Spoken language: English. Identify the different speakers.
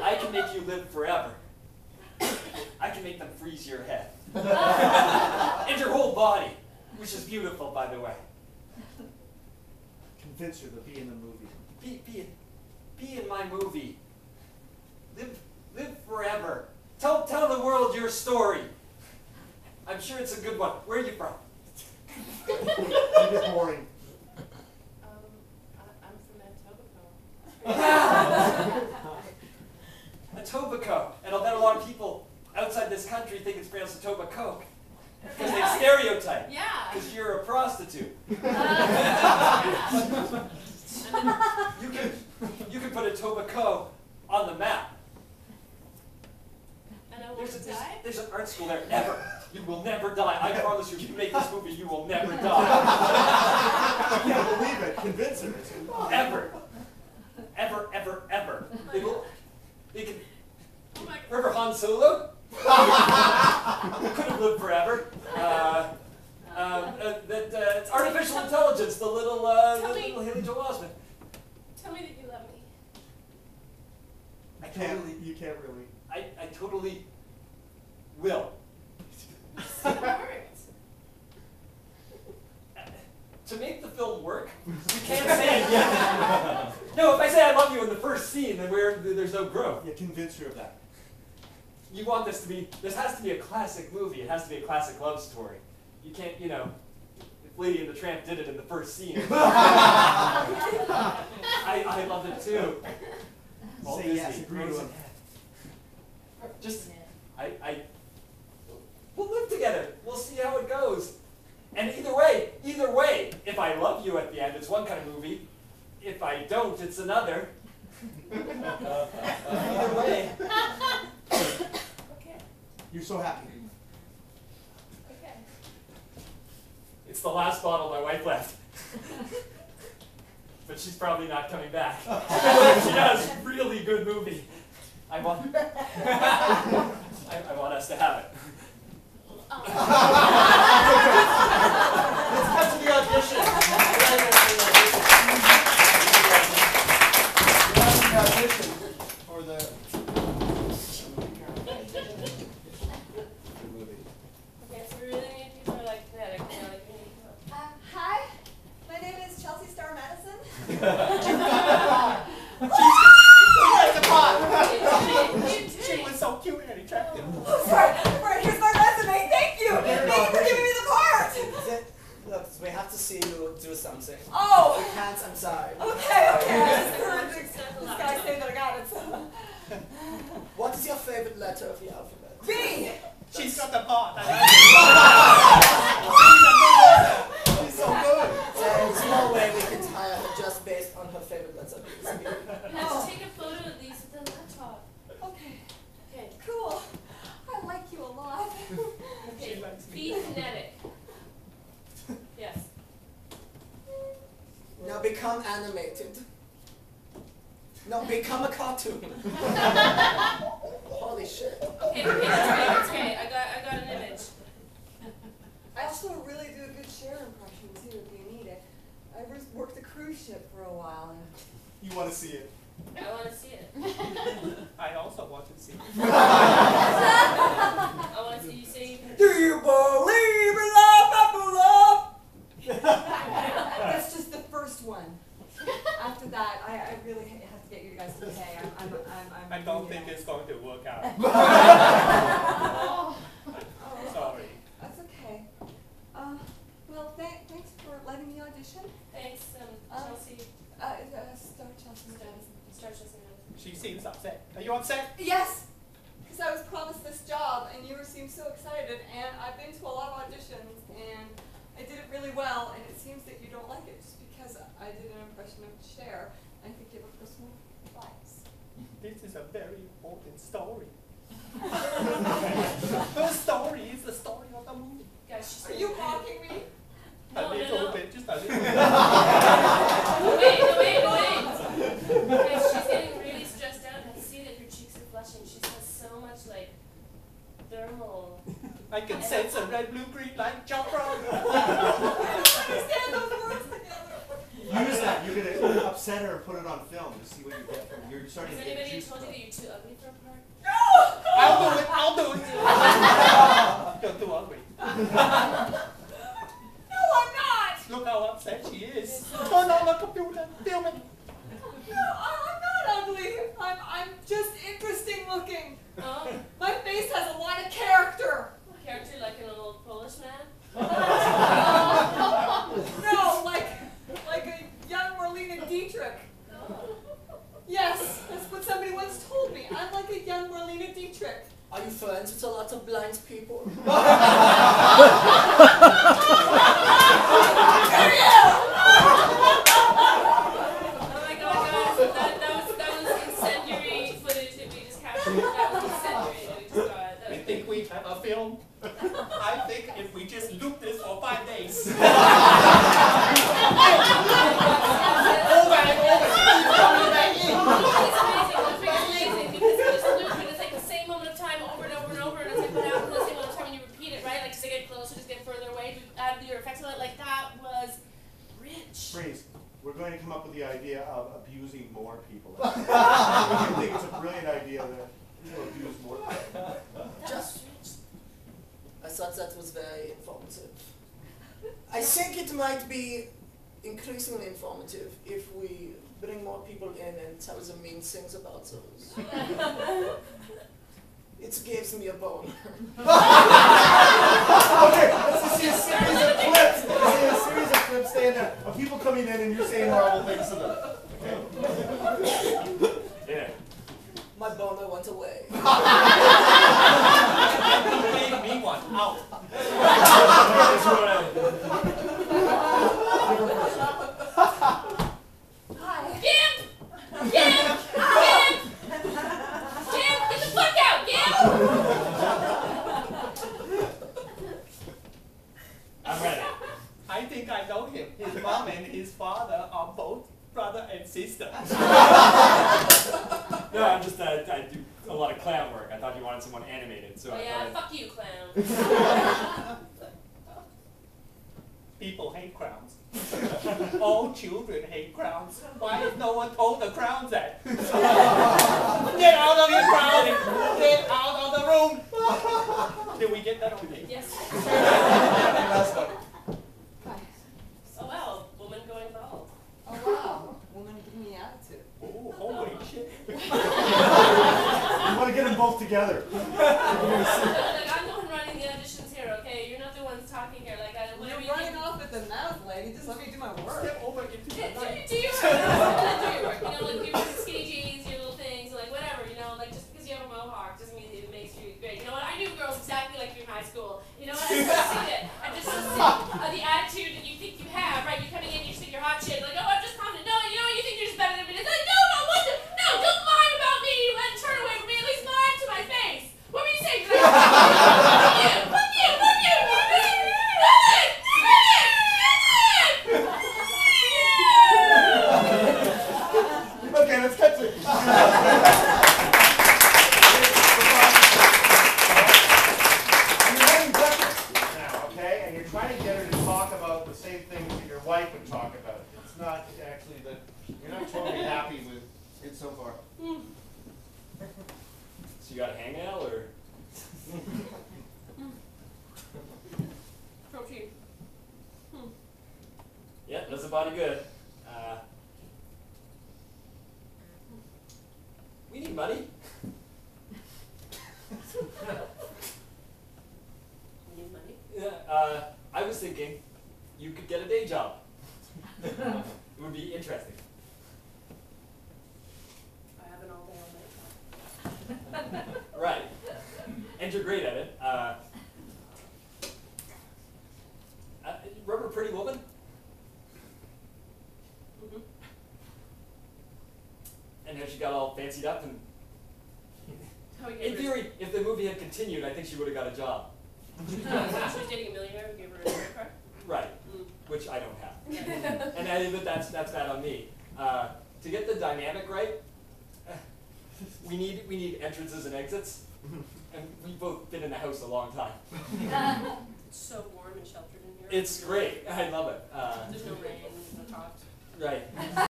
Speaker 1: I can make you live forever. I can make them freeze your head. And your whole body, which is beautiful, by the way.
Speaker 2: Convince her to be in the movie.
Speaker 1: Be in my movie. Live forever. Tell the world your story. I'm sure it's a good one. Where are you from?
Speaker 2: Keep it boring.
Speaker 3: I'm from Etobicoke.
Speaker 1: Etobicoke. And I'll bet a lot of people outside this country think it's pronounced Etobicoke. Because they stereotype.
Speaker 3: Yeah.
Speaker 1: Because you're a prostitute. You can put Etobicoke on the map.
Speaker 3: And I won't die?
Speaker 1: There's an art school there. Never. You will never die. I promise you, if you make this movie, you will never die.
Speaker 2: I can't believe it. Convince her.
Speaker 1: Ever. Ever, ever, ever. They can.
Speaker 3: Oh my God.
Speaker 1: Remember Han Solo? Could have lived forever. It's artificial intelligence, the little Haley Joel Osment.
Speaker 3: Tell me that you love me.
Speaker 2: You can't really.
Speaker 1: I totally will.
Speaker 3: Say the words.
Speaker 1: To make the film work, you can't say it yet. No, if I say I love you in the first scene, then there's no growth.
Speaker 2: Yeah, convince her of that.
Speaker 1: You want this has to be a classic movie. It has to be a classic love story. You can't, if Lady and the Tramp did it in the first scene. I love it too. All
Speaker 2: Say yes,
Speaker 1: Disney,
Speaker 2: agree to
Speaker 1: Frozen.
Speaker 2: him.
Speaker 1: Just, we'll live together. We'll see how it goes. And either way, if I love you at the end, it's one kind of movie. If I don't, it's another. Either way.
Speaker 3: Okay.
Speaker 2: You're so happy.
Speaker 3: Okay.
Speaker 1: It's the last bottle my wife left. But she's probably not coming back. She does. Really good movie. I want us to have it.
Speaker 2: Let's cut to the audition. The audition for the movie.
Speaker 3: Okay, so we really need people who are like kinetic.
Speaker 4: Hi, my name is Chelsea Starr Madison.
Speaker 2: She was so cute and attractive.
Speaker 4: Oh, sorry, here's my resume. Thank you. Thank you for giving me the part.
Speaker 5: Look, we have to see you do something.
Speaker 4: Oh.
Speaker 5: We can't, I'm sorry.
Speaker 4: Okay. I just heard this guy say that I got it. So.
Speaker 5: What is your favorite letter of the alphabet?
Speaker 4: B.
Speaker 2: She's got the part.
Speaker 5: She's so good. There's no way we can hire her just based on her favorite letter.
Speaker 3: You have to take a photo of these with the laptop.
Speaker 4: Okay.
Speaker 3: Okay.
Speaker 4: Cool. I like you a lot.
Speaker 3: Okay. Be kinetic. Yes.
Speaker 5: Now become animated. No, become a cartoon. Holy shit.
Speaker 3: Okay, that's great. I got an image.
Speaker 4: I also really do a good Cher impression too, if you need it. I worked a cruise ship for a while. And
Speaker 2: You want to see it?
Speaker 3: I want to see it.
Speaker 2: I also want to see it.
Speaker 3: I want to see you say.
Speaker 4: do you believe in love after love? That's just the first one. After that, I really have to get you guys to pay.
Speaker 6: I don't think it's going to work out.
Speaker 4: Oh,
Speaker 6: Sorry.
Speaker 4: that's okay. Well, thanks for letting me audition.
Speaker 3: Thanks, Chelsea.
Speaker 4: Star Chelsea Madison.
Speaker 3: Start Chelsea.
Speaker 6: She seems upset. Are you upset?
Speaker 4: Yes, because I was promised this job, and you seem so excited. And I've been to a lot of auditions, and I did it really well. And it seems that you don't like it just because I did an impression of Cher. I think you look this one twice.
Speaker 6: This is a very important story. Her story is the story of the movie.
Speaker 3: Guys, she's
Speaker 4: Are you mocking me?
Speaker 6: A little bit, just a little bit.
Speaker 3: Wait. Guys, she's getting really stressed out. I see that her cheeks are flushing. She has so much like thermal.
Speaker 6: I can sense a red, blue, green light jump around.
Speaker 4: I don't understand those words together.
Speaker 2: Use that. You're going to upset set her and put it on film to see what you get from it. You're starting
Speaker 3: Has
Speaker 2: to get
Speaker 3: anybody
Speaker 2: juice
Speaker 3: told you
Speaker 2: from
Speaker 3: that
Speaker 2: it.
Speaker 3: you're too ugly for a part?
Speaker 6: I'll do it. I'll do it. You're too ugly.
Speaker 4: No, I'm not!
Speaker 6: Look how upset she is. Turn on the computer. Film it.
Speaker 4: No, I'm not ugly. I'm just interesting looking.
Speaker 3: Oh,
Speaker 4: My face has a lot of character.
Speaker 3: character like an old Polish man?
Speaker 4: No, like a young Marlene Dietrich. Yes, that's what somebody once told me. I'm like a young Marlene Dietrich.
Speaker 5: Are you friends with a lot of blind people?
Speaker 4: Who are you?
Speaker 3: Oh my god, guys, that was incendiary footage that we just captured. That was incendiary that we just got. That
Speaker 6: You
Speaker 3: was
Speaker 6: think we have a film? I think if we just loop this for 5 days. Over and over. Coming back in.
Speaker 3: It's amazing. It's freaking amazing because you just loop and it's like the same moment of time over and over and over, and it's like what happens the same moment of time when you repeat it, right? Like just to get closer, just get further away, add your effects on it. Like that was rich.
Speaker 2: Freeze. We're going to come up with the idea of abusing more people. I think it's a brilliant idea that people abuse more people.
Speaker 5: Just, I thought that was very informative. I think it might be increasingly informative if we bring more people in and tell them mean things about those. It gives me a bone.
Speaker 2: Okay, let's just see a series of clips. Let's see a series of clips stand there of people coming in and you're saying horrible things to them. Okay?
Speaker 1: Yeah.
Speaker 5: My boner went away.
Speaker 6: You gave me one. Out.
Speaker 1: That's what I-
Speaker 4: Hi.
Speaker 3: Gimp! Gimp! Gimp! Gimp! Get the fuck out, Gimp!
Speaker 1: I'm ready.
Speaker 6: I think I know him. His mom and his father are both brother and sister.
Speaker 1: No, I'm just, I do a lot of clown work. I thought you wanted someone animated, so
Speaker 3: Oh
Speaker 1: I
Speaker 3: yeah,
Speaker 1: thought
Speaker 3: fuck you, clown.
Speaker 6: People hate crowns. All children hate crowns. Why has no one told the crowns that? Get out of here, crowd! Get out of the room! Did we get that on tape?
Speaker 3: Yes.
Speaker 2: Last one.
Speaker 4: Hi.
Speaker 3: Oh wow, woman going bald.
Speaker 4: Oh wow. Woman, give me attitude.
Speaker 6: Oh, holy shit.
Speaker 2: You want to get them both together.
Speaker 3: Like, I'm the one running the auditions here, okay? You're not the ones talking here. Like, whatever
Speaker 4: You're
Speaker 3: you
Speaker 4: running
Speaker 3: do.
Speaker 4: off at the mouth, lady. Just let me do my work.
Speaker 6: Step over into
Speaker 3: Do
Speaker 6: the light.
Speaker 3: your work. Do your work. You know, like your skinny jeans, your little things, like whatever. You know, like just because you have a mohawk doesn't mean it makes you great. You know what? I knew girls exactly like you in high school. You know what? I just see it. I'm just so sick of the attitude that you think you have, right? You're coming in, you think you're hot shit, like, oh, I'm just confident. No, you know, you think you're just better than me. It's like, no, what the? No, don't lie about me and turn away from me. At least lie to my face. What were you saying? Fuck you! Fuck you! Fuck you!
Speaker 2: Okay, let's cut to it. You're having breakfast now, okay? And you're trying to get her to talk about the same things that your wife would talk about. It's not actually that you're not totally happy with it so far.
Speaker 1: So you got a hangnail, or?
Speaker 3: Protein.
Speaker 1: Yeah, does the body good. We need money.
Speaker 3: You need money?
Speaker 1: Yeah, I was thinking you could get a day job. It would be interesting.
Speaker 3: I have an all day, all night job.
Speaker 1: Right. And you're great at it. Remember Pretty Woman?
Speaker 3: Mm-hmm.
Speaker 1: And how she got all fancied up, and
Speaker 3: How we get
Speaker 1: in
Speaker 3: rid-
Speaker 1: theory, if the movie had continued, I think she would have got a job.
Speaker 3: She was dating a millionaire who gave her a credit card.
Speaker 1: Right. Which I don't have. And that's bad on me. To get the dynamic right, we need entrances and exits, and we've both been in the house a long time.
Speaker 3: It's so warm and sheltered in here.
Speaker 1: It's great. I love it.
Speaker 3: There's no rain, no talk.
Speaker 1: Right.